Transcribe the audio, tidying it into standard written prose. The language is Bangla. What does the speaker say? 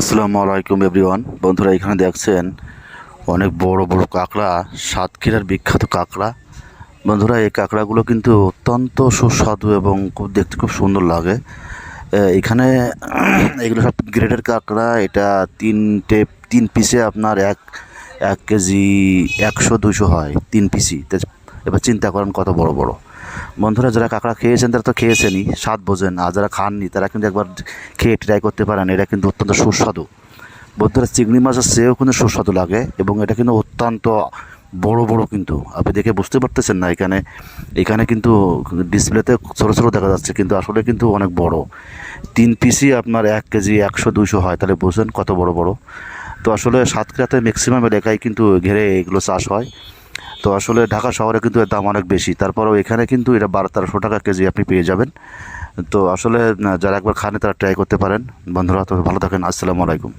আসসালামু আলাইকুম এভরিওয়ান। বন্ধুরা, এখানে দেখছেন অনেক বড় বড় কাঁকড়া, সাতক্ষীরার বিখ্যাত কাঁকড়া। বন্ধুরা, এই কাঁকড়াগুলো কিন্তু অত্যন্ত সুস্বাদু এবং খুব দেখতে খুব সুন্দর লাগে। এখানে এগুলো সব গ্রেডের কাঁকড়া। এটা তিন পিসে আপনার এক এক কেজি 100-200 হয়, 3 পিসই। এবার চিন্তা করেন কত বড় বড়। বন্ধুরা, যারা কাঁকড়া খেয়েছেন তারা তো খেয়েছেনই, স্বাদ বোঝেন। আর যারা খাননি তারা কিন্তু একবার খেয়ে ট্রাই করতে পারেন। এটা কিন্তু অত্যন্ত সুস্বাদু। বন্ধুরা, চিংড়ি মাছের চেয়েও কিন্তু সুস্বাদু লাগে এবং এটা কিন্তু অত্যন্ত বড় বড়। কিন্তু আপনি দেখে বুঝতে পারতেছেন না, এখানে কিন্তু ডিসপ্লেতে ছোটো ছোটো দেখা যাচ্ছে, কিন্তু আসলে কিন্তু অনেক বড়। 3 পিসই আপনার 1 কেজি 100-200 হয়, তাহলে বুঝেন কত বড় বড়। তো আসলে সাতক্ষীরাতে ম্যাক্সিমাম এলাকায় কিন্তু ঘেরে এগুলো চাষ হয়। তো আসলে ঢাকা শহরে কিন্তু এর দাম অনেক বেশি, তারপরেও এখানে কিন্তু এটা 1200-1300 টাকা কেজি আপনি পেয়ে যাবেন। তো আসলে যারা একবার খানে তারা ট্রাই করতে পারেন। বন্ধুরা, তো ভালো থাকেন। আসসালামু আলাইকুম।